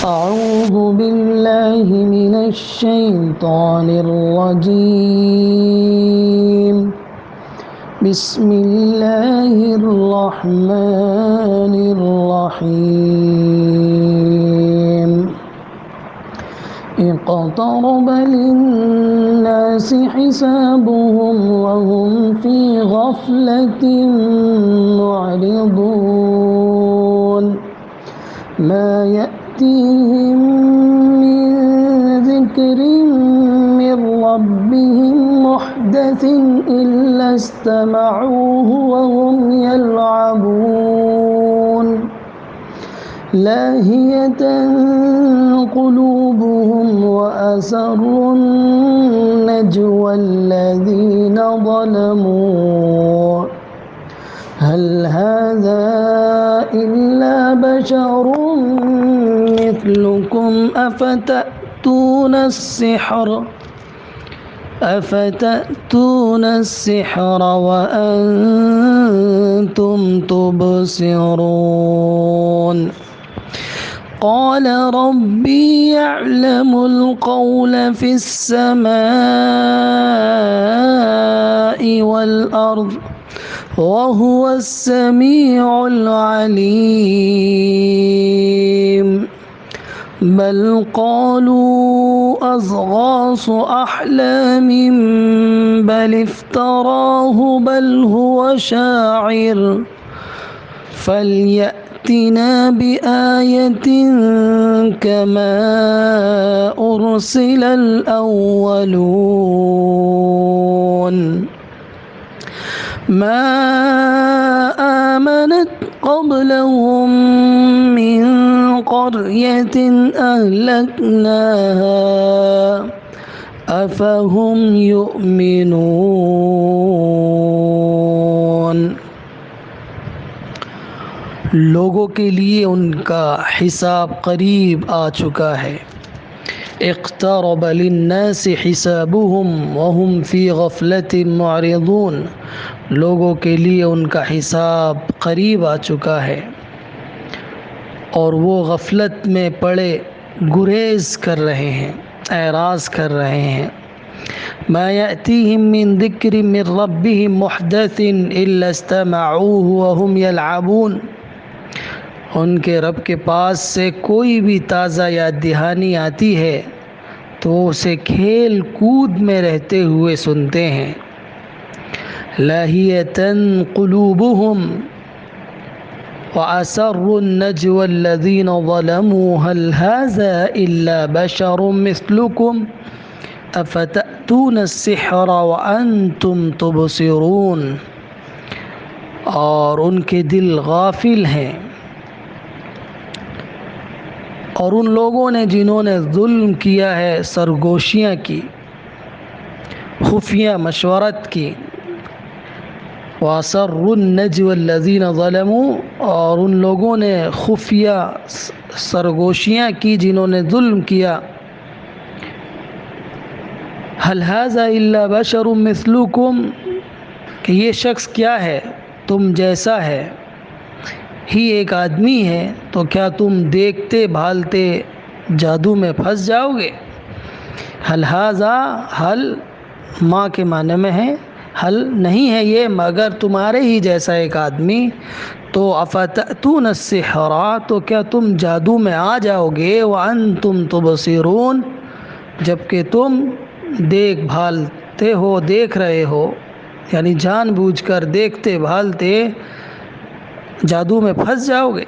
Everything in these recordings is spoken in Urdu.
أعوذ بالله من الشيطان الرجيم. بسم الله الرحمن الرحيم. اقترب للناس حسابهم وهم في غفلة معرضون. ما يأتيهم من ذكر من ربهم محدث إلا استمعوه وهم يلعبون. لاهية قلوبهم وأسروا النجوى الذين ظلموا هل هذا إلا بشر مثلكم أفتأتون السحر وأنتم تبصرون. قال ربي يعلم القول في السماء والأرض وهو السميع العليم. بل قالوا أضغاث أحلام بل افتراه بل هو شاعر فليأتنا بآية كما أرسل الأولون. ما آمنت قبلهم من قرية أهلكناها أفهم يؤمنون. لوگوں کے لیے ان کا حساب قریب آ چکا ہے. اقترب للناس حسابهم وهم في غفلة معرضون. لوگوں کے لیے ان کا حساب قریب آ چکا ہے اور وہ غفلت میں پڑے گریز کر رہے ہیں، اعراض کر رہے ہیں. ما يأتيهم من ذکر من ربهم محدث إلا استمعوه وهم يلعبون. ان کے رب کے پاس سے کوئی بھی تازہ یاد دہانی آتی ہے تو وہ اسے کھیل کود میں رہتے ہوئے سنتے ہیں. لاہیۃ قلوبهم وأسروا النجوى الذين ظلموا هل هذا إلا بشر مثلكم أفتأتون السحر وأنتم تبصرون. اور ان کے دل غافل ہیں اور ان لوگوں نے جنہوں نے ظلم کیا ہے سرگوشیاں کی، خفیہ مشورت کی. وَأَسَرُّوا النَّجْوَى الَّذِينَ ظَلَمُوا. اور ان لوگوں نے خفیہ سرگوشیاں کی جنہوں نے ظلم کیا. هَلْ هَذَا إِلَّا بَشَرٌ مِثْلُكُمْ. کہ یہ شخص کیا ہے؟ تم جیسا ہے ہی ایک آدمی ہے، تو کیا تم دیکھتے بھالتے جادو میں پھنس جاؤ گے؟ هَلْ هَذَا، حل ماں کے معنی میں ہے، حل نہیں ہے یہ مگر تمہارے ہی جیسا ایک آدمی. تو افتأتون السحر، تو کیا تم جادو میں آ جاؤ گے، وانتم تبصرون، جبکہ تم دیکھ بھالتے ہو، دیکھ رہے ہو، یعنی جان بوجھ کر دیکھتے بھالتے جادو میں پھنس جاؤ گے.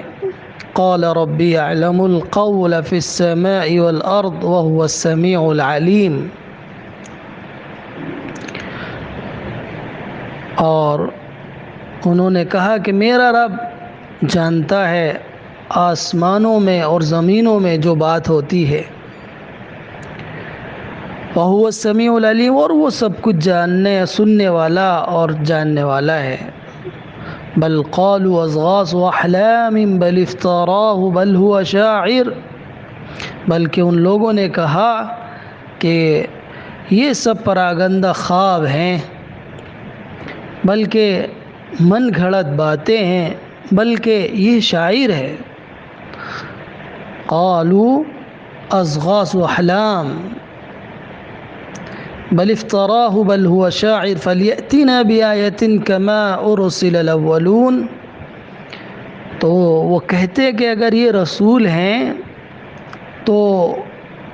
قال ربی یعلم القول فی السماء والارض وهو السمیع العلیم. اور انہوں نے کہا کہ میرا رب جانتا ہے آسمانوں میں اور زمینوں میں جو بات ہوتی ہے. وَهُوَ السَّمِيعُ الْعَلِيمُ. اور وہ سب کچھ جاننے سننے والا اور جاننے والا ہے. بل قالوا اضغاث احلام بل افتراه بل هو شاعر. بلکہ ان لوگوں نے کہا کہ یہ سب پراگندہ خواب ہیں، بلکہ من گھڑت باتیں ہیں، بلکہ یہ شاعر ہے. قالوا أضغاث أحلام بل افتراه بل هو شاعر فليأتنا بآية كما أرسل الأولون. تو وہ کہتے کہ اگر یہ رسول ہیں تو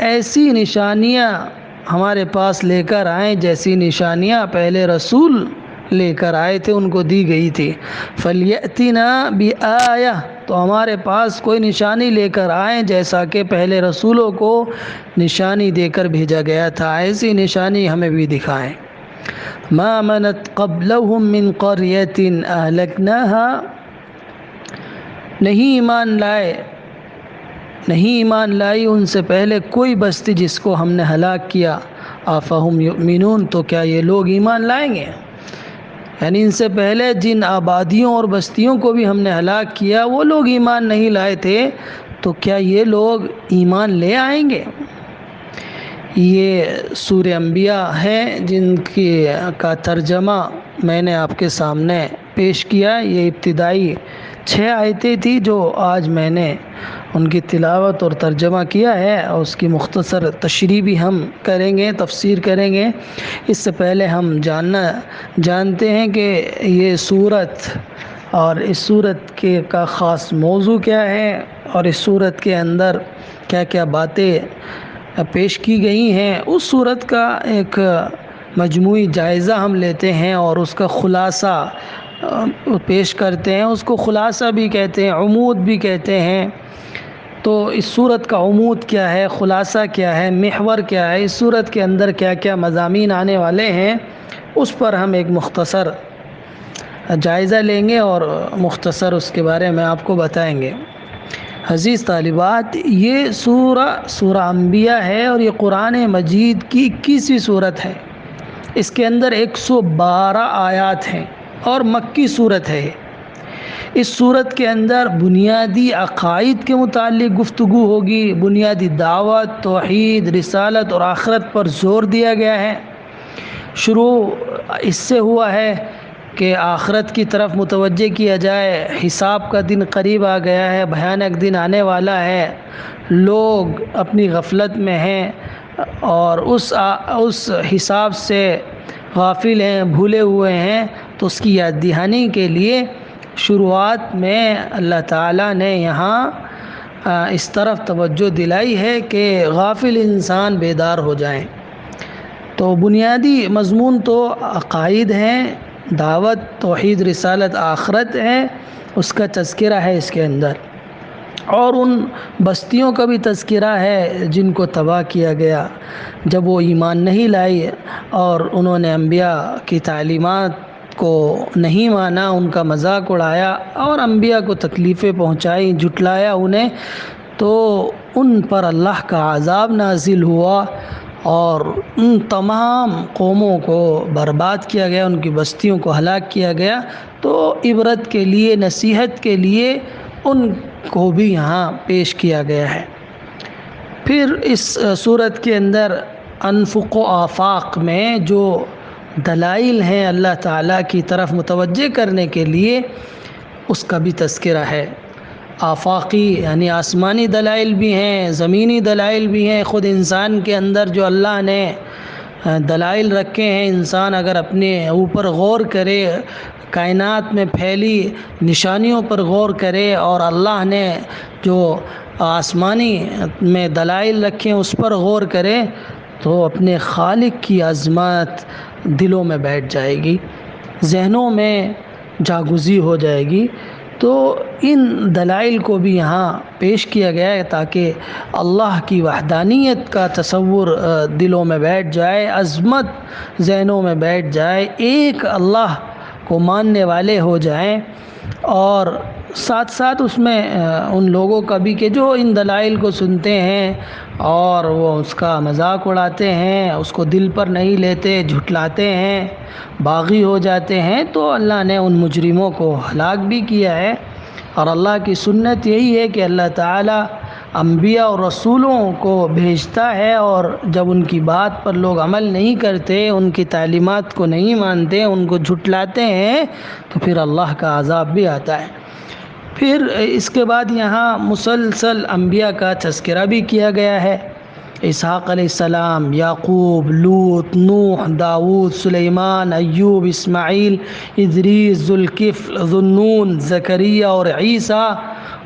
ایسی نشانیاں ہمارے پاس لے کر آئیں جیسی نشانیاں پہلے رسول لے کر آئے تھے، ان کو دی گئی تھی. فلیأتنا بآیہ، تو ہمارے پاس کوئی نشانی لے کر آئیں جیسا کہ پہلے رسولوں کو نشانی دے کر بھیجا گیا تھا، ایسی نشانی ہمیں بھی دکھائیں. ما آمنت قبلہم من قریۃ اہلکناہا، نہیں ایمان لائی ان سے پہلے کوئی بستی جس کو ہم نے ہلاک کیا. افہم یؤمنون، تو کیا یہ لوگ ایمان لائیں گے؟ یعنی ان سے پہلے جن آبادیوں اور بستیوں کو بھی ہم نے ہلاک کیا وہ لوگ ایمان نہیں لائے تھے، تو کیا یہ لوگ ایمان لے آئیں گے؟ یہ سورہ انبیاء ہے جن کا ترجمہ میں نے آپ کے سامنے پیش کیا. یہ ابتدائی 6 آیتیں تھی جو آج میں نے ان کی تلاوت اور ترجمہ کیا ہے، اور اس کی مختصر تشریح بھی ہم کریں گے، تفسیر کریں گے. اس سے پہلے ہم جانتے ہیں کہ یہ سورت اور اس سورت کا خاص موضوع کیا ہے، اور اس سورت کے اندر کیا کیا باتیں پیش کی گئی ہیں. اس سورت کا ایک مجموعی جائزہ ہم لیتے ہیں اور اس کا خلاصہ پیش کرتے ہیں. اس کو خلاصہ بھی کہتے ہیں، عمود بھی کہتے ہیں. تو اس صورت کا عمود کیا ہے، خلاصہ کیا ہے، محور کیا ہے، اس صورت کے اندر کیا کیا مضامین آنے والے ہیں، اس پر ہم ایک مختصر جائزہ لیں گے اور مختصر اس کے بارے میں آپ کو بتائیں گے. عزیز طالبات، یہ سورہ انبیاء ہے اور یہ قرآن مجید کی 21ویں صورت ہے. اس کے اندر 112 آیات ہیں اور مکی صورت ہے. اس صورت کے اندر بنیادی عقائد کے متعلق گفتگو ہوگی، بنیادی دعوت، توحید، رسالت اور آخرت پر زور دیا گیا ہے. شروع اس سے ہوا ہے کہ آخرت کی طرف متوجہ کیا جائے، حساب کا دن قریب آ گیا ہے، بھیانک دن آنے والا ہے، لوگ اپنی غفلت میں ہیں اور اس حساب سے غافل ہیں، بھولے ہوئے ہیں. تو اس کی یاد دہانی کے لیے شروعات میں اللہ تعالیٰ نے یہاں اس طرف توجہ دلائی ہے کہ غافل انسان بیدار ہو جائیں. تو بنیادی مضمون تو عقائد ہیں، دعوت، توحید، رسالت، آخرت ہے، اس کا تذکرہ ہے اس کے اندر، اور ان بستیوں کا بھی تذکرہ ہے جن کو تباہ کیا گیا جب وہ ایمان نہیں لائے اور انہوں نے انبیاء کی تعلیمات کو نہیں مانا، ان کا مذاق اڑایا اور انبیاء کو تکلیفیں پہنچائیں، جھٹلایا انہیں. تو ان پر اللہ کا عذاب نازل ہوا اور ان تمام قوموں کو برباد کیا گیا، ان کی بستیوں کو ہلاک کیا گیا. تو عبرت کے لیے، نصیحت کے لیے ان کو بھی یہاں پیش کیا گیا ہے. پھر اس صورت کے اندر انفق و آفاق میں جو دلائل ہیں اللہ تعالیٰ کی طرف متوجہ کرنے کے لیے، اس کا بھی تذکرہ ہے. آفاقی یعنی آسمانی دلائل بھی ہیں، زمینی دلائل بھی ہیں. خود انسان کے اندر جو اللہ نے دلائل رکھے ہیں، انسان اگر اپنے اوپر غور کرے، کائنات میں پھیلی نشانیوں پر غور کرے اور اللہ نے جو آسمانی میں دلائل رکھے ہیں اس پر غور کرے، تو اپنے خالق کی عظمت دلوں میں بیٹھ جائے گی، ذہنوں میں جاگزی ہو جائے گی. تو ان دلائل کو بھی یہاں پیش کیا گیا ہے تاکہ اللہ کی وحدانیت کا تصور دلوں میں بیٹھ جائے، عظمت ذہنوں میں بیٹھ جائے، ایک اللہ کو ماننے والے ہو جائیں. اور ساتھ ساتھ اس میں ان لوگوں کا بھی کہ جو ان دلائل کو سنتے ہیں اور وہ اس کا مذاق اڑاتے ہیں، اس کو دل پر نہیں لیتے، جھٹلاتے ہیں، باغی ہو جاتے ہیں، تو اللہ نے ان مجرموں کو ہلاک بھی کیا ہے. اور اللہ کی سنت یہی ہے کہ اللہ تعالیٰ انبیاء اور رسولوں کو بھیجتا ہے، اور جب ان کی بات پر لوگ عمل نہیں کرتے، ان کی تعلیمات کو نہیں مانتے، ان کو جھٹلاتے ہیں، تو پھر اللہ کا عذاب بھی آتا ہے. پھر اس کے بعد یہاں مسلسل انبیاء کا تذکرہ بھی کیا گیا ہے، اسحاق علیہ السلام، یعقوب، لوط، نوح، داؤد، سلیمان، ایوب، اسماعیل، ادریس، ذوالکفل، ذوالنون، زکریا اور عیسیٰ،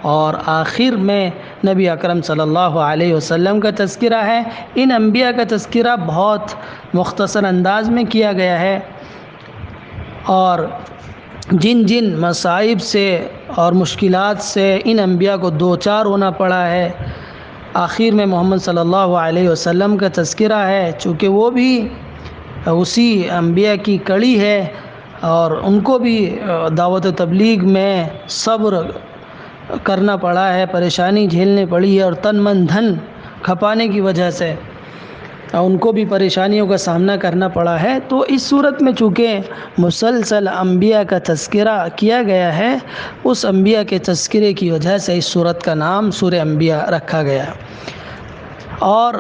اور آخر میں نبی اکرم صلی اللہ علیہ وسلم کا تذکرہ ہے۔ ان انبیاء کا تذکرہ بہت مختصر انداز میں کیا گیا ہے، اور جن جن مصائب سے اور مشکلات سے ان انبیاء کو دوچار ہونا پڑا ہے، آخر میں محمد صلی اللہ علیہ وسلم کا تذکرہ ہے، چونکہ وہ بھی اسی انبیاء کی کڑی ہے، اور ان کو بھی دعوت و تبلیغ میں صبر کرنا پڑا ہے، پریشانی جھیلنے پڑی ہے، اور تن من دھن کھپانے کی وجہ سے ان کو بھی پریشانیوں کا سامنا کرنا پڑا ہے۔ تو اس صورت میں چونکہ مسلسل انبیاء کا تذکرہ کیا گیا ہے، اس انبیاء کے تذکرے کی وجہ سے اس صورت کا نام سورہ انبیاء رکھا گیا۔ اور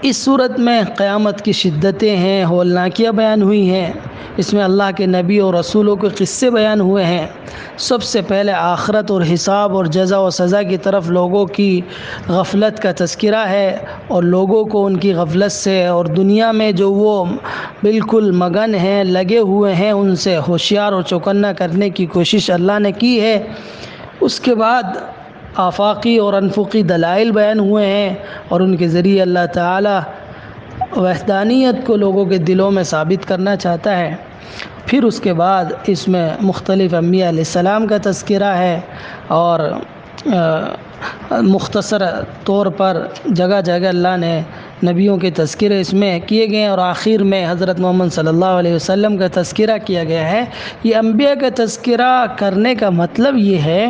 اس صورت میں قیامت کی شدتیں ہیں، ہولناکیاں بیان ہوئی ہیں، اس میں اللہ کے نبی اور رسولوں کے قصے بیان ہوئے ہیں۔ سب سے پہلے آخرت اور حساب اور جزا و سزا کی طرف لوگوں کی غفلت کا تذکرہ ہے، اور لوگوں کو ان کی غفلت سے اور دنیا میں جو وہ بالکل مگن ہیں، لگے ہوئے ہیں، ان سے ہوشیار اور چوکنا کرنے کی کوشش اللہ نے کی ہے۔ اس کے بعد آفاقی اور انفقی دلائل بیان ہوئے ہیں، اور ان کے ذریعے اللہ تعالی وحدانیت کو لوگوں کے دلوں میں ثابت کرنا چاہتا ہے۔ پھر اس کے بعد اس میں مختلف انبیاء علیہ السلام کا تذکرہ ہے، اور مختصر طور پر جگہ جگہ اللہ نے نبیوں کے تذکرے اس میں کیے گئے ہیں، اور آخر میں حضرت محمد صلی اللہ علیہ وسلم کا تذکرہ کیا گیا ہے۔ یہ انبیاء کا تذکرہ کرنے کا مطلب یہ ہے،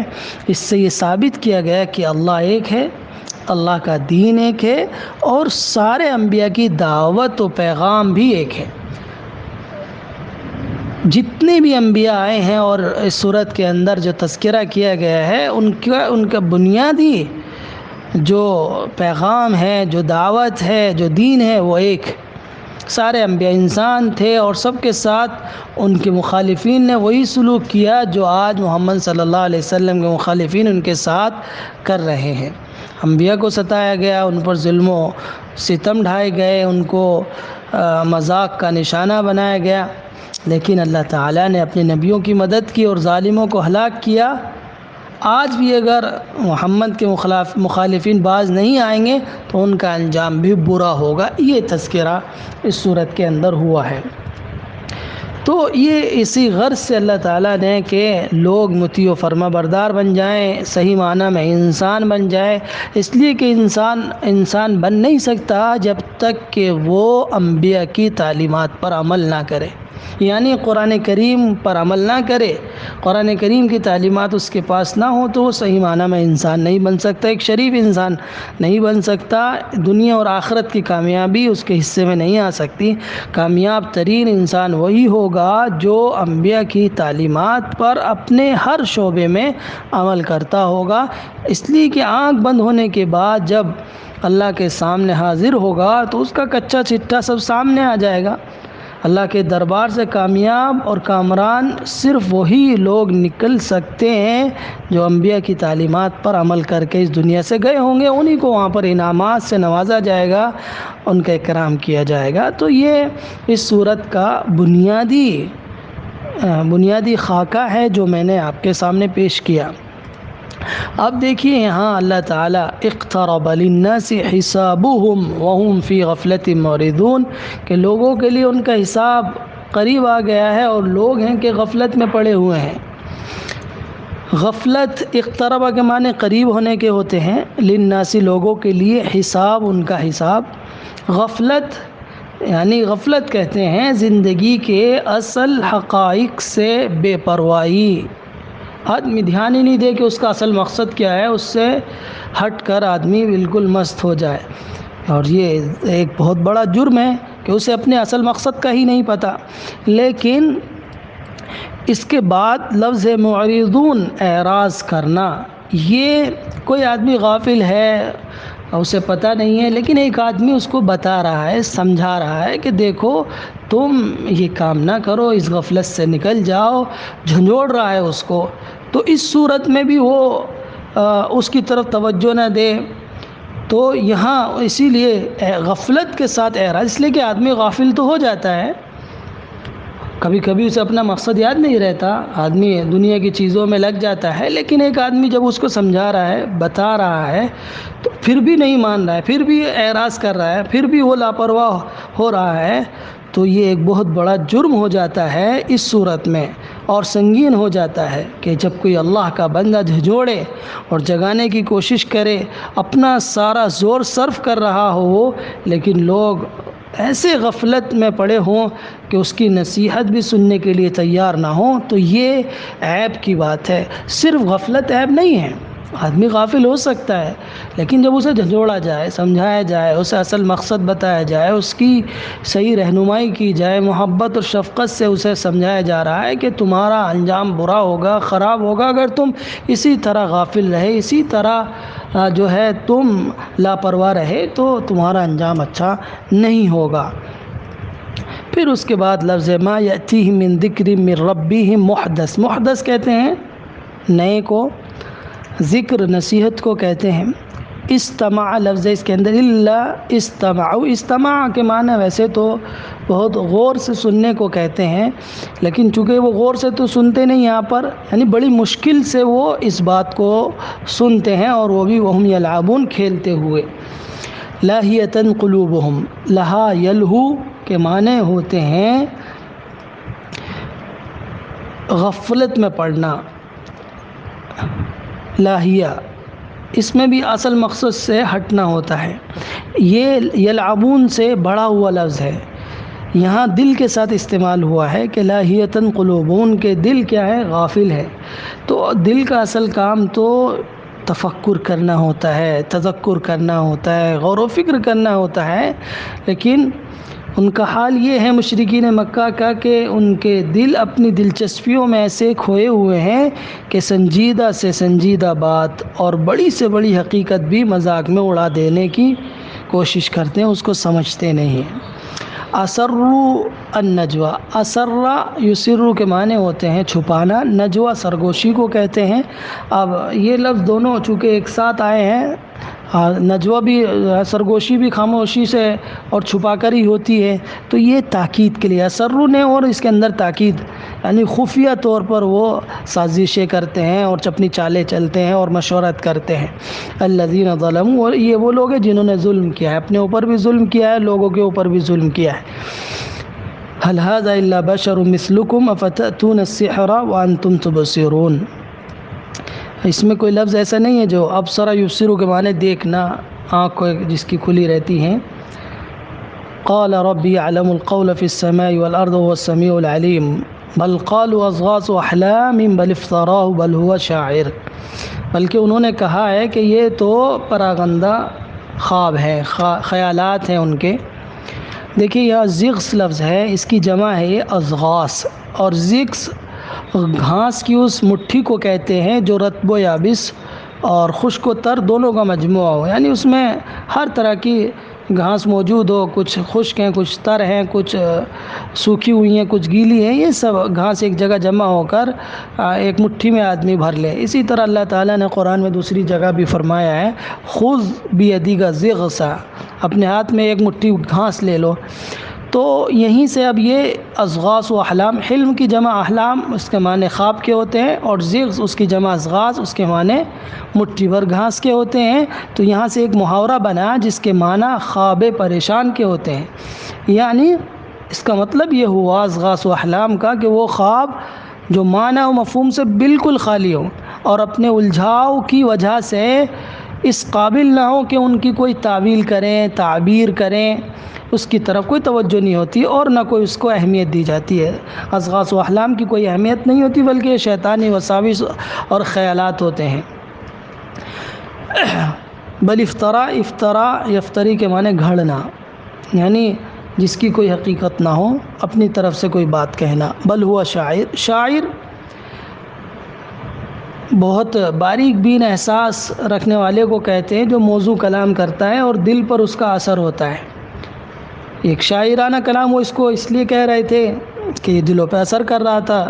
اس سے یہ ثابت کیا گیا کہ اللہ ایک ہے، اللہ کا دین ایک ہے، اور سارے انبیاء کی دعوت و پیغام بھی ایک ہے۔ جتنے بھی انبیاء آئے ہیں اور اس صورت کے اندر جو تذکرہ کیا گیا ہے، ان کا بنیادی جو پیغام ہے، جو دعوت ہے، جو دین ہے، وہ ایک۔ سارے انبیاء انسان تھے، اور سب کے ساتھ ان کے مخالفین نے وہی سلوک کیا جو آج محمد صلی اللہ علیہ وسلم کے مخالفین ان کے ساتھ کر رہے ہیں۔ انبیاء کو ستایا گیا، ان پر ظلم و ستم ڈھائے گئے، ان کو مذاق کا نشانہ بنایا گیا، لیکن اللہ تعالیٰ نے اپنے نبیوں کی مدد کی اور ظالموں کو ہلاک کیا۔ آج بھی اگر محمد کے مخالفین باز نہیں آئیں گے تو ان کا انجام بھی برا ہوگا۔ یہ تذکرہ اس صورت کے اندر ہوا ہے۔ تو یہ اسی غرض سے اللہ تعالیٰ نے کہ لوگ مطیع و فرما بردار بن جائیں، صحیح معنی میں انسان بن جائے، اس لیے کہ انسان بن نہیں سکتا جب تک کہ وہ انبیاء کی تعلیمات پر عمل نہ کرے، یعنی قرآن کریم پر عمل نہ کرے، قرآن کریم کی تعلیمات اس کے پاس نہ ہو تو وہ صحیح معنی میں انسان نہیں بن سکتا، ایک شریف انسان نہیں بن سکتا، دنیا اور آخرت کی کامیابی اس کے حصے میں نہیں آ سکتی۔ کامیاب ترین انسان وہی ہوگا جو انبیاء کی تعلیمات پر اپنے ہر شعبے میں عمل کرتا ہوگا، اس لیے کہ آنکھ بند ہونے کے بعد جب اللہ کے سامنے حاضر ہوگا تو اس کا کچا چٹا سب سامنے آ جائے گا۔ اللہ کے دربار سے کامیاب اور کامران صرف وہی لوگ نکل سکتے ہیں جو انبیاء کی تعلیمات پر عمل کر کے اس دنیا سے گئے ہوں گے، انہی کو وہاں پر انعامات سے نوازا جائے گا، ان کا اکرام کیا جائے گا۔ تو یہ اس صورت کا بنیادی خاکہ ہے جو میں نے آپ کے سامنے پیش کیا۔ اب دیکھیے یہاں اللہ تعالیٰ اقترب للناس حسابهم وهم فی غفلۃ معرضون، کہ لوگوں کے لیے ان کا حساب قریب آ گیا ہے اور لوگ ہیں کہ غفلت میں پڑے ہوئے ہیں۔ غفلت اقترب کے معنی قریب ہونے کے ہوتے ہیں، للناس لوگوں کے لیے، حساب ان کا حساب، غفلت یعنی غفلت کہتے ہیں زندگی کے اصل حقائق سے بے پرواہی، آدمی دھیان ہی نہیں دے کہ اس کا اصل مقصد کیا ہے، اس سے ہٹ کر آدمی بالکل مست ہو جائے، اور یہ ایک بہت بڑا جرم ہے کہ اسے اپنے اصل مقصد کا ہی نہیں پتہ۔ لیکن اس کے بعد لفظ معرضون، اعراض کرنا، یہ کوئی آدمی غافل ہے، اسے پتہ نہیں ہے، لیکن ایک آدمی اس کو بتا رہا ہے، سمجھا رہا ہے کہ دیکھو تم یہ کام نہ کرو، اس غفلت سے نکل جاؤ، جھنجھوڑ رہا ہے اس کو تو اس صورت میں بھی وہ اس کی طرف توجہ نہ دے. تو یہاں اسی لیے غفلت کے ساتھ اعراض، اس لیے کہ آدمی غافل تو ہو جاتا ہے، کبھی کبھی اسے اپنا مقصد یاد نہیں رہتا، آدمی دنیا کی چیزوں میں لگ جاتا ہے، لیکن ایک آدمی جب اس کو سمجھا رہا ہے، بتا رہا ہے، تو پھر بھی نہیں مان رہا ہے، پھر بھی اعراض کر رہا ہے، پھر بھی وہ لاپرواہ ہو رہا ہے، تو یہ ایک بہت بڑا جرم ہو جاتا ہے اس صورت میں، اور سنگین ہو جاتا ہے کہ جب کوئی اللہ کا بندہ جھنجھوڑے اور جگانے کی کوشش کرے، اپنا سارا زور صرف کر رہا ہو، لیکن لوگ ایسے غفلت میں پڑے ہوں کہ اس کی نصیحت بھی سننے کے لیے تیار نہ ہوں، تو یہ عیب کی بات ہے. صرف غفلت عیب نہیں ہے، آدمی غافل ہو سکتا ہے، لیکن جب اسے جھنجھوڑا جائے، سمجھایا جائے، اسے اصل مقصد بتایا جائے، اس کی صحیح رہنمائی کی جائے، محبت اور شفقت سے اسے سمجھایا جا رہا ہے کہ تمہارا انجام برا ہوگا، خراب ہوگا اگر تم اسی طرح غافل رہے، اسی طرح جو ہے تم لاپرواہ رہے، تو تمہارا انجام اچھا نہیں ہوگا. پھر اس کے بعد لفظ ما یأتیہم من ذکر من ربہم محدث، محدث کہتے ہیں نئے کو، ذکر نصیحت کو کہتے ہیں. استماع لفظ اس کے اندر، اللہ استمعوا، استماع کے معنی ویسے تو بہت غور سے سننے کو کہتے ہیں، لیکن چونکہ وہ غور سے تو سنتے نہیں یہاں پر، یعنی بڑی مشکل سے وہ اس بات کو سنتے ہیں، اور وہ بھی وہم یلعبون، کھیلتے ہوئے. لاہیۃ قلوبہم، لہا یلہو کے معنی ہوتے ہیں غفلت میں پڑنا، لاہیہ، اس میں بھی اصل مقصد سے ہٹنا ہوتا ہے. یہ یلعبون سے بڑا ہوا لفظ ہے، یہاں دل کے ساتھ استعمال ہوا ہے کہ لاہیۃ قلوبون، کے دل کیا ہے؟ غافل ہے. تو دل کا اصل کام تو تفکر کرنا ہوتا ہے، تذکر کرنا ہوتا ہے، غور و فکر کرنا ہوتا ہے، لیکن ان کا حال یہ ہے مشرکین مکہ کا کہ ان کے دل اپنی دلچسپیوں میں ایسے کھوئے ہوئے ہیں کہ سنجیدہ سے سنجیدہ بات اور بڑی سے بڑی حقیقت بھی مذاق میں اڑا دینے کی کوشش کرتے ہیں، اس کو سمجھتے نہیں ہیں. اسروا النجوى، اسرا یسر کے معنی ہوتے ہیں چھپانا، نجوہ سرگوشی کو کہتے ہیں. اب یہ لفظ دونوں چونکہ ایک ساتھ آئے ہیں، نجوہ بھی سرگوشی بھی خاموشی سے اور چھپا کر ہی ہوتی ہے، تو یہ تاکید کے لیے اسروا نے، اور اس کے اندر تاکید، یعنی خفیہ طور پر وہ سازشیں کرتے ہیں اور اپنی چالیں چلتے ہیں اور مشورت کرتے ہیں. الذین ظلموا، اور یہ وہ لوگ ہیں جنہوں نے ظلم کیا ہے، اپنے اوپر بھی ظلم کیا ہے، لوگوں کے اوپر بھی ظلم کیا ہے. هل هذا الا بشر مثلکم افتأتون السحر وانتم تبصرون، اس میں کوئی لفظ ایسا نہیں ہے جو ابصر یبصر کے معنی دیکھنا، آنکھ جس کی کھلی رہتی ہیں. قال ربی یعلم القول فی السماء والارض وهو السمیع العلیم بل قالوا اضغاث احلام بل افتراه بل هو شاعر، بلکہ انہوں نے کہا ہے کہ یہ تو پراگندہ خواب ہے، خیالات ہیں ان کے. دیکھیے یہاں زغث لفظ ہے، اس کی جمع ہے یہ اضغاث، اور زغث گھاس کی اس مٹھی کو کہتے ہیں جو رطب و یابس اور خشک و تر دونوں کا مجموعہ ہو، یعنی اس میں ہر طرح کی گھاس موجود ہو، کچھ خشک ہیں، کچھ تر ہیں، کچھ سوکھی ہوئی ہیں، کچھ گیلی ہیں، یہ سب گھاس ایک جگہ جمع ہو کر ایک مٹھی میں آدمی بھر لے. اسی طرح اللہ تعالیٰ نے قرآن میں دوسری جگہ بھی فرمایا ہے خذ بیدک ضغثا، اپنے ہاتھ میں ایک مٹھی گھاس لے لو. تو یہیں سے اب یہ اضغاث و احلام، حلم کی جمع احلام اس کے معنی خواب کے ہوتے ہیں، اور زغث اس کی جمع اضغاث اس کے معنی مٹھی بھر گھاس کے ہوتے ہیں. تو یہاں سے ایک محاورہ بنا جس کے معنی خواب پریشان کے ہوتے ہیں، یعنی اس کا مطلب یہ ہوا اضغاث و احلام کا کہ وہ خواب جو معنی و مفہوم سے بالکل خالی ہوں اور اپنے الجھاؤ کی وجہ سے اس قابل نہ ہو کہ ان کی کوئی تعویل کریں، تعبیر کریں، اس کی طرف کوئی توجہ نہیں ہوتی اور نہ کوئی اس کو اہمیت دی جاتی ہے. اضغاث و احلام کی کوئی اہمیت نہیں ہوتی، بلکہ یہ شیطانی وساوس اور خیالات ہوتے ہیں. بل افطرا، افطرا یفتری کے معنی گھڑنا، یعنی جس کی کوئی حقیقت نہ ہو، اپنی طرف سے کوئی بات کہنا. بل ہوا شاعر، شاعر بہت باریک بین احساس رکھنے والے کو کہتے ہیں جو موضوع کلام کرتا ہے اور دل پر اس کا اثر ہوتا ہے. ایک شاعرانہ کلام وہ اس کو اس لیے کہہ رہے تھے کہ یہ دلوں پہ اثر کر رہا تھا،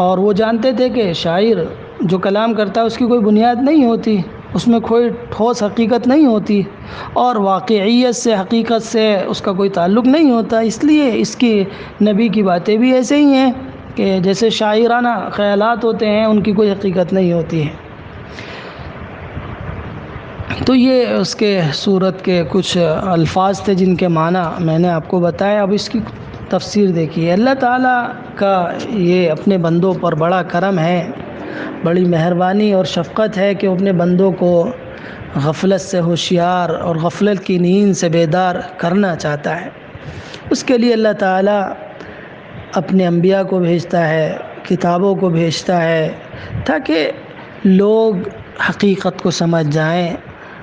اور وہ جانتے تھے کہ شاعر جو کلام کرتا ہے اس کی کوئی بنیاد نہیں ہوتی، اس میں کوئی ٹھوس حقیقت نہیں ہوتی، اور واقعیت سے، حقیقت سے اس کا کوئی تعلق نہیں ہوتا، اس لیے اس کی نبی کی باتیں بھی ایسے ہی ہیں کہ جیسے شاعرانہ خیالات ہوتے ہیں، ان کی کوئی حقیقت نہیں ہوتی ہے۔ تو یہ اس کے صورت کے کچھ الفاظ تھے جن کے معنی میں نے آپ کو بتایا۔ اب اس کی تفسیر دیکھیے۔ اللہ تعالیٰ کا یہ اپنے بندوں پر بڑا کرم ہے، بڑی مہربانی اور شفقت ہے کہ وہ اپنے بندوں کو غفلت سے ہوشیار اور غفلت کی نیند سے بیدار کرنا چاہتا ہے۔ اس کے لیے اللہ تعالیٰ اپنے انبیاء کو بھیجتا ہے، کتابوں کو بھیجتا ہے، تاکہ لوگ حقیقت کو سمجھ جائیں،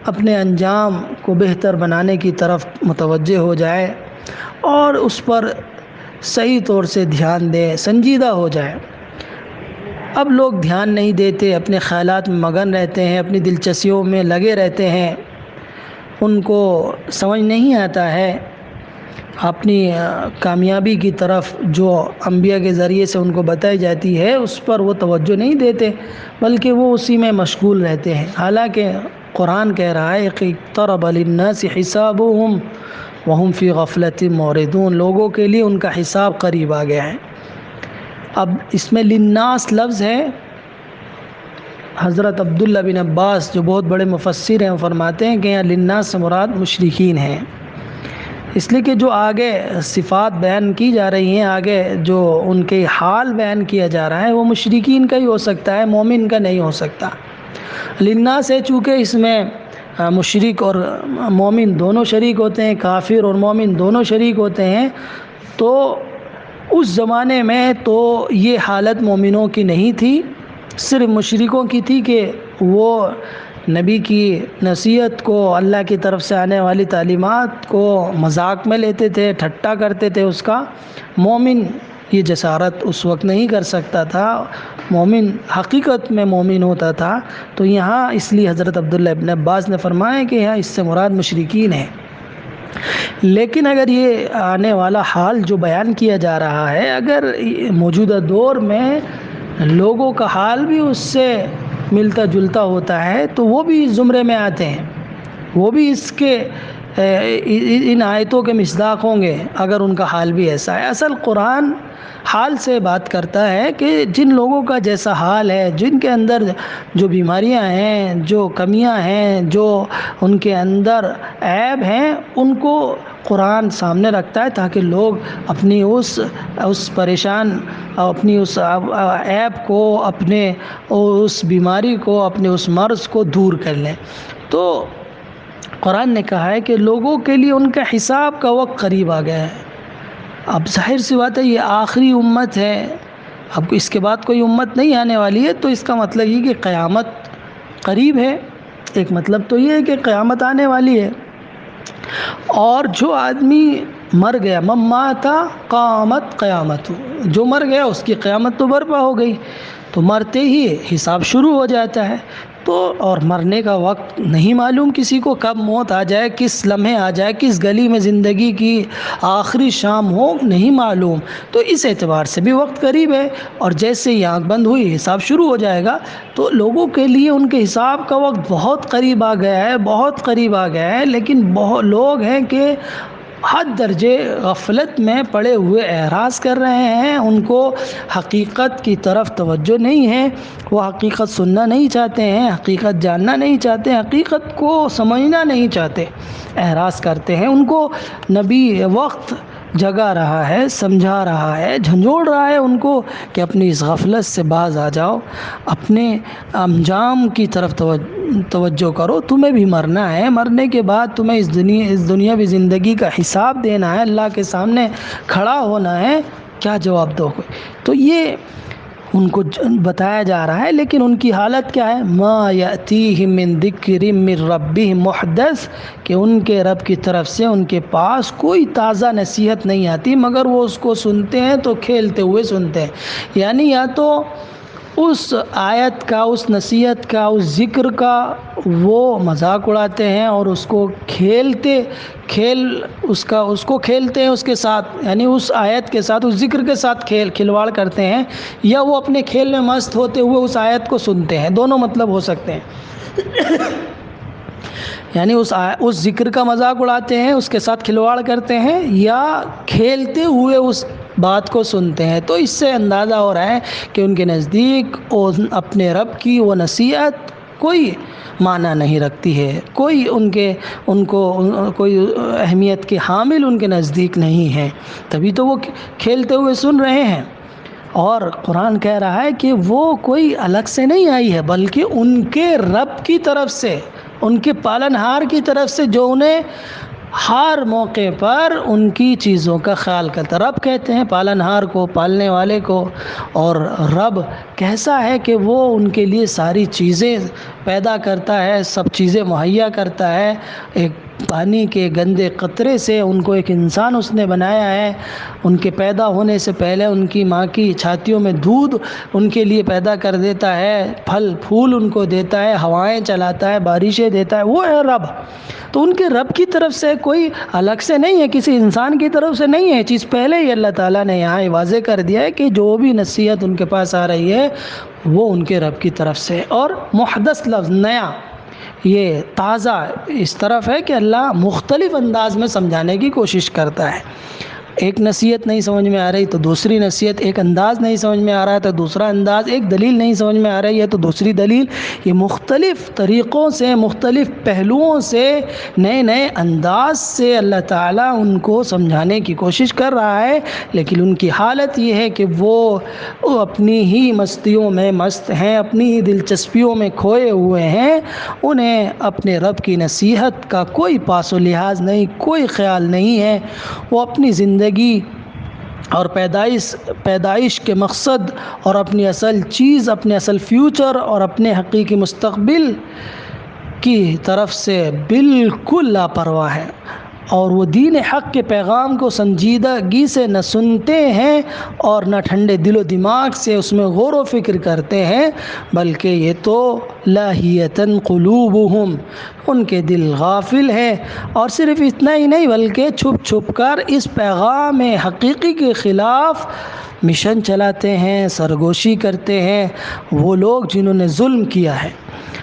اپنے انجام کو بہتر بنانے کی طرف متوجہ ہو جائے اور اس پر صحیح طور سے دھیان دیں، سنجیدہ ہو جائے۔ اب لوگ دھیان نہیں دیتے، اپنے خیالات میں مگن رہتے ہیں، اپنی دلچسپیوں میں لگے رہتے ہیں، ان کو سمجھ نہیں آتا ہے اپنی کامیابی کی طرف جو انبیاء کے ذریعے سے ان کو بتائی جاتی ہے اس پر وہ توجہ نہیں دیتے، بلکہ وہ اسی میں مشغول رہتے ہیں۔ حالانکہ قرآن کہہ رہا ہے کہ اقترب للناس حسابهم وهم فی غفلۃ معرضون، لوگوں کے لیے ان کا حساب قریب آ گیا ہے۔ اب اس میں للناس لفظ ہے، حضرت عبداللہ بن عباس جو بہت بڑے مفسر ہیں وہ فرماتے ہیں کہ یہاں للناس سے مراد مشرکین ہیں، اس لیے کہ جو آگے صفات بیان کی جا رہی ہیں، آگے جو ان کے حال بیان کیا جا رہا ہے وہ مشرکین کا ہی ہو سکتا ہے، مومن کا نہیں ہو سکتا۔ للناس ہے چونکہ اس میں مشرک اور مومن دونوں شریک ہوتے ہیں، کافر اور مومن دونوں شریک ہوتے ہیں، تو اس زمانے میں تو یہ حالت مومنوں کی نہیں تھی، صرف مشرکوں کی تھی کہ وہ نبی کی نصیحت کو، اللہ کی طرف سے آنے والی تعلیمات کو مذاق میں لیتے تھے، ٹھٹا کرتے تھے اس کا۔ مومن یہ جسارت اس وقت نہیں کر سکتا تھا، مومن حقیقت میں مومن ہوتا تھا۔ تو یہاں اس لیے حضرت عبداللہ ابن عباس نے فرمایا کہ یہاں اس سے مراد مشرکین ہیں۔ لیکن اگر یہ آنے والا حال جو بیان کیا جا رہا ہے، اگر موجودہ دور میں لوگوں کا حال بھی اس سے ملتا جلتا ہوتا ہے تو وہ بھی اس زمرے میں آتے ہیں، وہ بھی اس کے ان آیتوں کے مصداق ہوں گے اگر ان کا حال بھی ایسا ہے۔ اصل قرآن حال سے بات کرتا ہے کہ جن لوگوں کا جیسا حال ہے، جن کے اندر جو بیماریاں ہیں، جو کمیاں ہیں، جو ان کے اندر عیب ہیں، ان کو قرآن سامنے رکھتا ہے تاکہ لوگ اپنی اس پریشان، اپنی اس عیب کو، اپنے اس بیماری کو، اپنے اس مرض کو دور کر لیں۔ تو قرآن نے کہا ہے کہ لوگوں کے لیے ان کا حساب کا وقت قریب آ گیا ہے۔ اب ظاہر سی بات ہے یہ آخری امت ہے، اب اس کے بعد کوئی امت نہیں آنے والی ہے، تو اس کا مطلب یہ کہ قیامت قریب ہے۔ ایک مطلب تو یہ ہے کہ قیامت آنے والی ہے، اور جو آدمی مر گیا، من مات قامت قیامت، جو مر گیا اس کی قیامت تو برپا ہو گئی۔ تو مرتے ہی حساب شروع ہو جاتا ہے۔ تو اور مرنے کا وقت نہیں معلوم کسی کو، کب موت آ جائے، کس لمحے آ جائے، کس گلی میں زندگی کی آخری شام ہو، نہیں معلوم۔ تو اس اعتبار سے بھی وقت قریب ہے، اور جیسے ہی آنکھ بند ہوئی حساب شروع ہو جائے گا۔ تو لوگوں کے لیے ان کے حساب کا وقت بہت قریب آ گیا ہے، بہت قریب آ گیا ہے، لیکن بہت لوگ ہیں کہ حد درجے غفلت میں پڑے ہوئے اعراض کر رہے ہیں، ان کو حقیقت کی طرف توجہ نہیں ہے، وہ حقیقت سننا نہیں چاہتے ہیں، حقیقت جاننا نہیں چاہتے، حقیقت کو سمجھنا نہیں چاہتے، اعراض کرتے ہیں۔ ان کو نبی وقت جگا رہا ہے، سمجھا رہا ہے، جھنجھوڑ رہا ہے ان کو کہ اپنی اس غفلت سے باز آ جاؤ، اپنے انجام کی طرف توجہ کرو، تمہیں بھی مرنا ہے، مرنے کے بعد تمہیں اس دنیاوی زندگی کا حساب دینا ہے، اللہ کے سامنے کھڑا ہونا ہے، کیا جواب دو گے؟ تو یہ ان کو بتایا جا رہا ہے، لیکن ان کی حالت کیا ہے؟ ما یأتیہم من ذکر من ربہم محدث، کہ ان کے رب کی طرف سے ان کے پاس کوئی تازہ نصیحت نہیں آتی، مگر وہ اس کو سنتے ہیں تو کھیلتے ہوئے سنتے ہیں۔ یعنی یا تو اس آیت کا، اس نصیحت کا، اس ذکر کا وہ مذاق اڑاتے ہیں اور اس کو کھیلتے ہیں اس کے ساتھ، یعنی اس آیت کے ساتھ، اس ذکر کے ساتھ کھلواڑ کرتے ہیں، یا وہ اپنے کھیل میں مست ہوتے ہوئے اس آیت کو سنتے ہیں۔ دونوں مطلب ہو سکتے ہیں۔ یعنی اس ذکر کا مذاق اڑاتے ہیں، اس کے ساتھ کھلواڑ کرتے ہیں، یا کھیلتے ہوئے اس بات کو سنتے ہیں۔ تو اس سے اندازہ ہو رہا ہے کہ ان کے نزدیک اپنے رب کی وہ نصیحت کوئی معنی نہیں رکھتی ہے، کوئی ان کو کوئی اہمیت کے حامل ان کے نزدیک نہیں ہے، تبھی تو وہ کھیلتے ہوئے سن رہے ہیں۔ اور قرآن کہہ رہا ہے کہ وہ کوئی الگ سے نہیں آئی ہے، بلکہ ان کے رب کی طرف سے، ان کے پالنہار کی طرف سے، جو انہیں ہر موقع پر ان کی چیزوں کا خیال کرتا۔ رب کہتے ہیں پالنہار کو، پالنے والے کو، اور رب کیسا ہے کہ وہ ان کے لیے ساری چیزیں پیدا کرتا ہے، سب چیزیں مہیا کرتا ہے۔ ایک پانی کے گندے قطرے سے ان کو ایک انسان اس نے بنایا ہے، ان کے پیدا ہونے سے پہلے ان کی ماں کی چھاتیوں میں دودھ ان کے لیے پیدا کر دیتا ہے، پھل پھول ان کو دیتا ہے، ہوائیں چلاتا ہے، بارشیں دیتا ہے، وہ ہے رب۔ تو ان کے رب کی طرف سے کوئی الگ سے نہیں ہے، کسی انسان کی طرف سے نہیں ہے۔ چیز پہلے ہی اللہ تعالیٰ نے یہاں واضح کر دیا ہے کہ جو بھی نصیحت ان کے پاس آ رہی ہے وہ ان کے رب کی طرف سے۔ اور محدث لفظ نیا، یہ تازہ اس طرف ہے کہ اللہ مختلف انداز میں سمجھانے کی کوشش کرتا ہے۔ ایک نصیحت نہیں سمجھ میں آ رہی تو دوسری نصیحت، ایک انداز نہیں سمجھ میں آ رہا ہے تو دوسرا انداز، ایک دلیل نہیں سمجھ میں آ رہی ہے تو دوسری دلیل، یہ مختلف طریقوں سے، مختلف پہلوؤں سے، نئے نئے انداز سے اللہ تعالیٰ ان کو سمجھانے کی کوشش کر رہا ہے، لیکن ان کی حالت یہ ہے کہ وہ اپنی ہی مستیوں میں مست ہیں، اپنی ہی دلچسپیوں میں کھوئے ہوئے ہیں، انہیں اپنے رب کی نصیحت کا کوئی پاس و لحاظ نہیں، کوئی خیال نہیں ہے۔ وہ اپنی زندگی اور پیدائش کے مقصد اور اپنی اصل چیز، اپنے اصل فیوچر اور اپنے حقیقی مستقبل کی طرف سے بالکل لاپرواہ ہیں، اور وہ دین حق کے پیغام کو سنجیدگی سے نہ سنتے ہیں اور نہ ٹھنڈے دل و دماغ سے اس میں غور و فکر کرتے ہیں، بلکہ یہ تو لاہیۃً قلوبہم، ان کے دل غافل ہے۔ اور صرف اتنا ہی نہیں بلکہ چھپ چھپ کر اس پیغام حقیقی کے خلاف مشن چلاتے ہیں، سرگوشی کرتے ہیں۔ وہ لوگ جنہوں نے ظلم کیا ہے،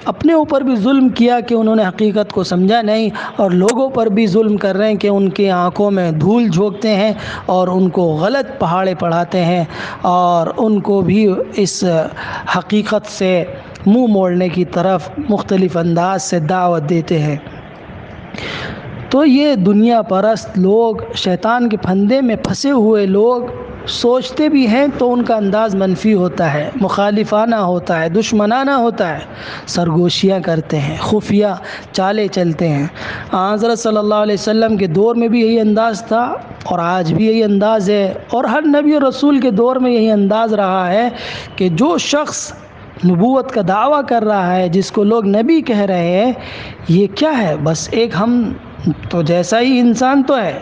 اپنے اوپر بھی ظلم کیا کہ انہوں نے حقیقت کو سمجھا نہیں، اور لوگوں پر بھی ظلم کر رہے ہیں کہ ان کی آنکھوں میں دھول جھونکتے ہیں اور ان کو غلط پہاڑے پڑھاتے ہیں، اور ان کو بھی اس حقیقت سے منہ موڑنے کی طرف مختلف انداز سے دعوت دیتے ہیں۔ تو یہ دنیا پرست لوگ، شیطان کے پھندے میں پھنسے ہوئے لوگ، سوچتے بھی ہیں تو ان کا انداز منفی ہوتا ہے، مخالفانہ ہوتا ہے، دشمنانہ ہوتا ہے، سرگوشیاں کرتے ہیں، خفیہ چالیں چلتے ہیں۔ حضرت صلی اللہ علیہ وسلم کے دور میں بھی یہی انداز تھا، اور آج بھی یہی انداز ہے، اور ہر نبی اور رسول کے دور میں یہی انداز رہا ہے کہ جو شخص نبوت کا دعویٰ کر رہا ہے، جس کو لوگ نبی کہہ رہے ہیں، یہ کیا ہے؟ بس ایک ہم تو جیسا ہی انسان تو ہے،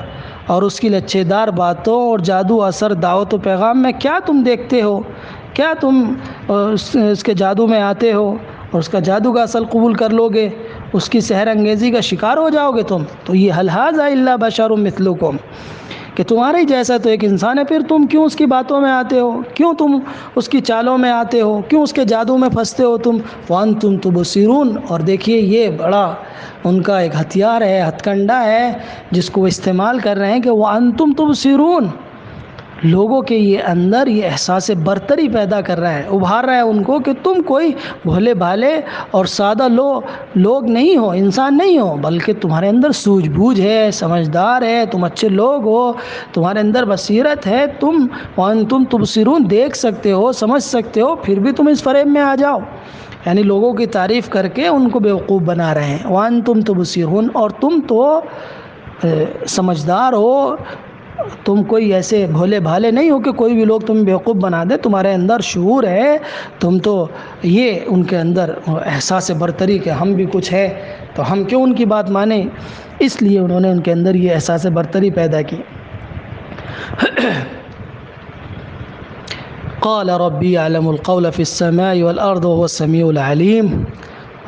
اور اس کی لچھے دار باتوں اور جادو اثر دعوت و پیغام میں کیا تم دیکھتے ہو؟ کیا تم اس کے جادو میں آتے ہو اور اس کا جادو کا اصل قبول کر لو گے؟ اس کی سحر انگیزی کا شکار ہو جاؤ گے تم؟ تو یہ هل هذا الا بشر مثلکم، کہ تمہارے جیسا تو ایک انسان ہے، پھر تم کیوں اس کی باتوں میں آتے ہو؟ کیوں تم اس کی چالوں میں آتے ہو؟ کیوں اس کے جادو میں پھنستے ہو تم؟ وانتم تبصرون، اور دیکھیے یہ بڑا ان کا ایک ہتھیار ہے، ہتھ کنڈا ہے، جس کو وہ استعمال کر رہے ہیں کہ وانتم تبصرون، لوگوں کے یہ اندر یہ احساس برتری پیدا کر رہا ہے، ابھار رہا ہے ان کو کہ تم کوئی بھولے بھالے اور سادہ لوگ نہیں ہو، انسان نہیں ہو، بلکہ تمہارے اندر سوجھ بوجھ ہے، سمجھدار ہے، تم اچھے لوگ ہو، تمہارے اندر بصیرت ہے، تم وانتم تبصرون دیکھ سکتے ہو، سمجھ سکتے ہو، پھر بھی تم اس فریب میں آ جاؤ۔ یعنی لوگوں کی تعریف کر کے ان کو بیوقوف بنا رہے ہیں۔ وانتم تبصرون، اور تم تو سمجھدار ہو، تم کوئی ایسے بھولے بھالے نہیں ہو کہ کوئی بھی لوگ تم بیوقوف بنا دے، تمہارے اندر شعور ہے، تم تو یہ ان کے اندر احساس برتری کہ ہم بھی کچھ ہے تو ہم کیوں ان کی بات مانیں، اس لیے انہوں نے ان کے اندر یہ احساس برتری پیدا کی۔ قال ربی یعلم القول فی السماء والارض وهو السمیع العلیم،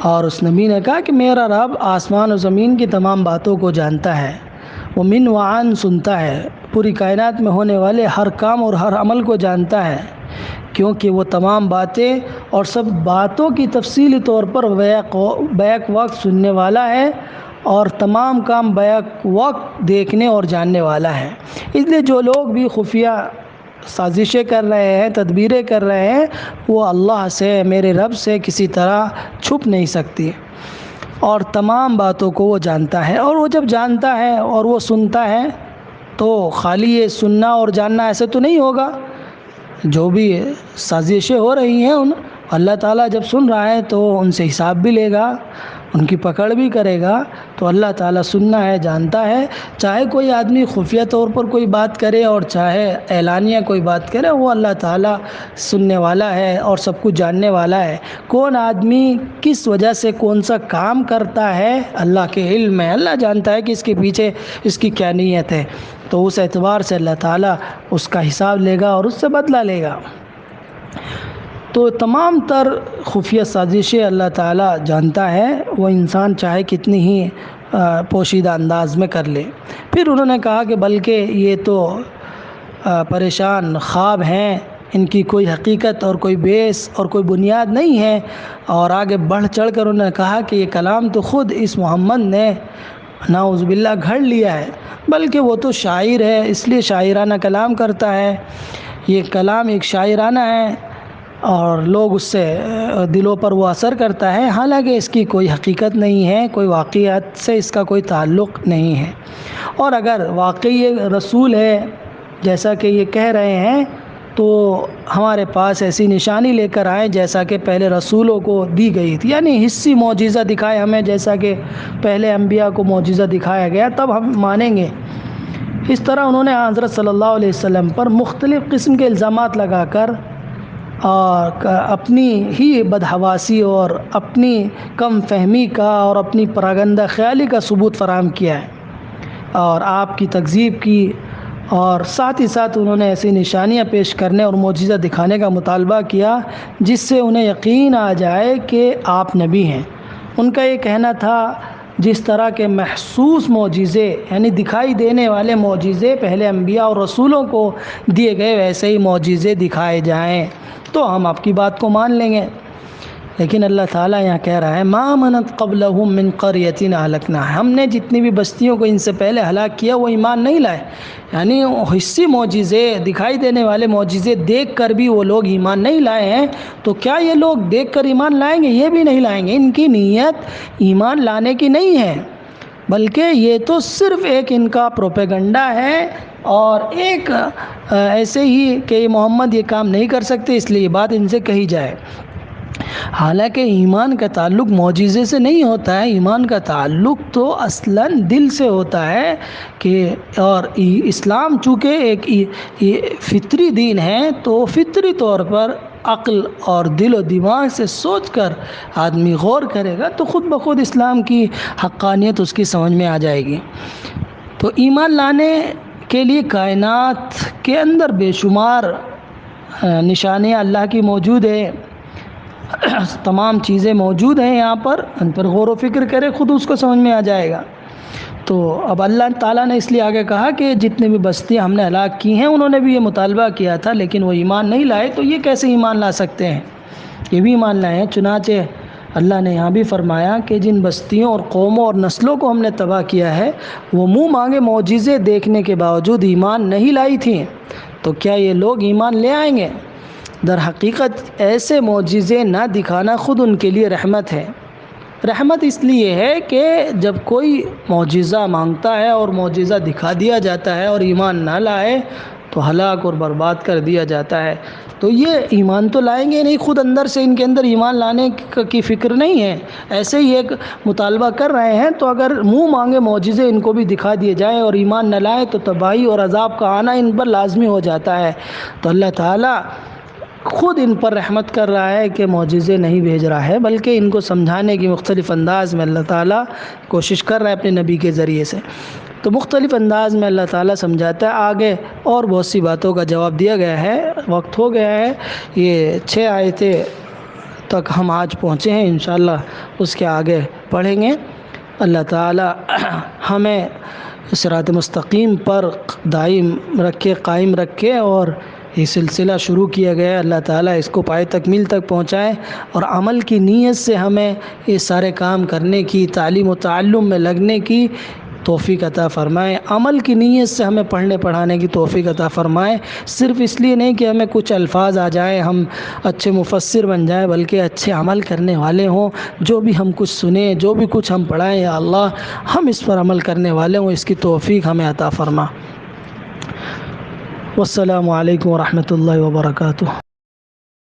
اور اس نبی نے کہا کہ میرا رب آسمان و زمین کی تمام باتوں کو جانتا ہے، وہ من وعن سنتا ہے، پوری کائنات میں ہونے والے ہر کام اور ہر عمل کو جانتا ہے، کیونکہ وہ تمام باتیں اور سب باتوں کی تفصیلی طور پر بیک وقت سننے والا ہے اور تمام کام بیک وقت دیکھنے اور جاننے والا ہے۔ اس لیے جو لوگ بھی خفیہ سازشیں کر رہے ہیں، تدبیریں کر رہے ہیں، وہ اللہ سے، میرے رب سے کسی طرح چھپ نہیں سکتی، اور تمام باتوں کو وہ جانتا ہے۔ اور وہ جب جانتا ہے اور وہ سنتا ہے تو خالی یہ سننا اور جاننا ایسے تو نہیں ہوگا، جو بھی سازشیں ہو رہی ہیں اللہ تعالیٰ جب سن رہا ہے تو ان سے حساب بھی لے گا، ان کی پکڑ بھی کرے گا۔ تو اللہ تعالیٰ سننا ہے، جانتا ہے، چاہے کوئی آدمی خفیہ طور پر کوئی بات کرے اور چاہے اعلانیہ کوئی بات کرے، وہ اللہ تعالیٰ سننے والا ہے اور سب کچھ جاننے والا ہے۔ کون آدمی کس وجہ سے کون سا کام کرتا ہے، اللہ کے علم میں، اللہ جانتا ہے کہ اس کے پیچھے اس کی کیا نیت ہے، تو اس اعتبار سے اللہ تعالیٰ اس کا حساب لے گا اور اس سے بدلہ لے گا۔ تو تمام تر خفیہ سازشیں اللہ تعالیٰ جانتا ہے، وہ انسان چاہے کتنی ہی پوشیدہ انداز میں کر لے۔ پھر انہوں نے کہا کہ بلکہ یہ تو پریشان خواب ہیں، ان کی کوئی حقیقت اور کوئی بیس اور کوئی بنیاد نہیں ہے۔ اور آگے بڑھ چڑھ کر انہوں نے کہا کہ یہ کلام تو خود اس محمد نے نعوذ باللہ گھڑ لیا ہے، بلکہ وہ تو شاعر ہے، اس لیے شاعرانہ کلام کرتا ہے، یہ کلام ایک شاعرانہ ہے اور لوگ اس سے دلوں پر وہ اثر کرتا ہے، حالانکہ اس کی کوئی حقیقت نہیں ہے، کوئی واقعات سے اس کا کوئی تعلق نہیں ہے۔ اور اگر واقعی یہ رسول ہے جیسا کہ یہ کہہ رہے ہیں تو ہمارے پاس ایسی نشانی لے کر آئیں جیسا کہ پہلے رسولوں کو دی گئی تھی، یعنی حصی معجزہ دکھائے ہمیں، جیسا کہ پہلے انبیاء کو معجزہ دکھایا گیا، تب ہم مانیں گے۔ اس طرح انہوں نے حضرت صلی اللہ علیہ وسلم پر مختلف قسم کے الزامات لگا کر اور اپنی ہی بدحواسی اور اپنی کم فہمی کا اور اپنی پراگندہ خیالی کا ثبوت فراہم کیا ہے اور آپ کی تکذیب کی، اور ساتھ ہی ساتھ انہوں نے ایسی نشانیاں پیش کرنے اور معجزہ دکھانے کا مطالبہ کیا جس سے انہیں یقین آ جائے کہ آپ نبی ہیں۔ ان کا یہ کہنا تھا جس طرح کے محسوس معجزے یعنی دکھائی دینے والے معجزے پہلے انبیاء اور رسولوں کو دیے گئے، ویسے ہی معجزے دکھائے جائیں تو ہم آپ کی بات کو مان لیں گے۔ لیکن اللہ تعالیٰ یہاں کہہ رہا ہے ما منت قبلہم من قریۃ اہلکناھا، ہم نے جتنی بھی بستیوں کو ان سے پہلے ہلاک کیا وہ ایمان نہیں لائے، یعنی حصی معجزے، دکھائی دینے والے معجزے دیکھ کر بھی وہ لوگ ایمان نہیں لائے ہیں، تو کیا یہ لوگ دیکھ کر ایمان لائیں گے؟ یہ بھی نہیں لائیں گے۔ ان کی نیت ایمان لانے کی نہیں ہے، بلکہ یہ تو صرف ایک ان کا پروپیگنڈا ہے اور ایک ایسے ہی کہ محمد یہ کام نہیں کر سکتے اس لیے یہ بات ان سے کہی جائے۔ حالانکہ ایمان کا تعلق معجزے سے نہیں ہوتا ہے، ایمان کا تعلق تو اصلاً دل سے ہوتا ہے کہ اور اسلام چونکہ ایک فطری دین ہے تو فطری طور پر عقل اور دل و دماغ سے سوچ کر آدمی غور کرے گا تو خود بخود اسلام کی حقانیت اس کی سمجھ میں آ جائے گی۔ تو ایمان لانے کے لیے کائنات کے اندر بے شمار نشانیاں اللہ کی موجود ہے، تمام چیزیں موجود ہیں یہاں پر، ان پر غور و فکر کرے خود اس کو سمجھ میں آ جائے گا۔ تو اب اللہ تعالیٰ نے اس لیے آگے کہا کہ جتنے بھی بستیاں ہم نے ہلاک کی ہیں انہوں نے بھی یہ مطالبہ کیا تھا لیکن وہ ایمان نہیں لائے، تو یہ کیسے ایمان لا سکتے ہیں؟ یہ بھی ایمان لائے ہیں۔ چنانچہ اللہ نے یہاں بھی فرمایا کہ جن بستیوں اور قوموں اور نسلوں کو ہم نے تباہ کیا ہے وہ منہ مانگے معجزے دیکھنے کے باوجود ایمان نہیں لائی تھیں، تو کیا یہ لوگ ایمان لے آئیں گے؟ در حقیقت ایسے معجزے نہ دکھانا خود ان کے لیے رحمت ہے۔ رحمت اس لیے ہے کہ جب کوئی معجزہ مانگتا ہے اور معجزہ دکھا دیا جاتا ہے اور ایمان نہ لائے تو ہلاک اور برباد کر دیا جاتا ہے، تو یہ ایمان تو لائیں گے نہیں، خود اندر سے ان کے اندر ایمان لانے کی فکر نہیں ہے، ایسے ہی ایک مطالبہ کر رہے ہیں۔ تو اگر منہ مانگے معجزے ان کو بھی دکھا دیے جائیں اور ایمان نہ لائیں تو تباہی اور عذاب کا آنا ان پر لازمی ہو جاتا ہے۔ تو اللہ تعالیٰ خود ان پر رحمت کر رہا ہے کہ معجزے نہیں بھیج رہا ہے، بلکہ ان کو سمجھانے کی مختلف انداز میں اللہ تعالیٰ کوشش کر رہا ہے اپنے نبی کے ذریعے سے۔ تو مختلف انداز میں اللہ تعالیٰ سمجھاتا ہے. آگے اور بہت سی باتوں کا جواب دیا گیا ہے. وقت ہو گیا ہے. یہ 6 آیتیں تک ہم آج پہنچے ہیں. انشاءاللہ اس کے آگے پڑھیں گے. اللہ تعالیٰ ہمیں صراط مستقیم پر دائم رکھے، قائم رکھے، اور یہ سلسلہ شروع کیا گیا ہے اللہ تعالیٰ اس کو پائے تکمیل تک پہنچائے، اور عمل کی نیت سے ہمیں یہ سارے کام کرنے کی، تعلیم و تعلم میں لگنے کی توفیق عطا فرمائے. عمل کی نیت سے ہمیں پڑھنے پڑھانے کی توفیق عطا فرمائے. صرف اس لیے نہیں کہ ہمیں کچھ الفاظ آ جائیں، ہم اچھے مفسر بن جائیں، بلکہ اچھے عمل کرنے والے ہوں. جو بھی ہم کچھ سنیں، جو بھی کچھ ہم پڑھائیں، یا اللہ ہم اس پر عمل کرنے والے ہوں. اس کی توفیق ہمیں عطا فرما. والسلام علیکم ورحمۃ اللہ وبرکاتہ.